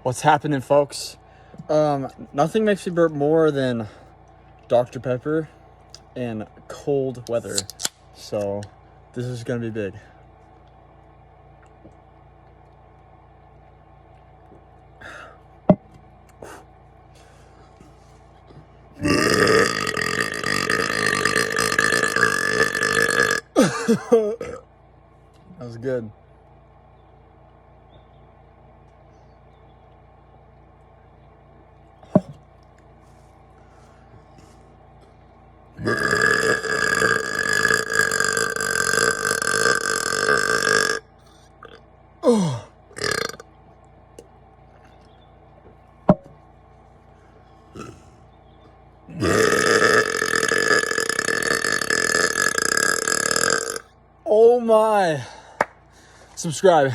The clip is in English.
What's happening, folks? Nothing makes me burp more than Dr. Pepper and cold weather. So this is gonna be big. That was good. Oh. Oh my. Subscribe.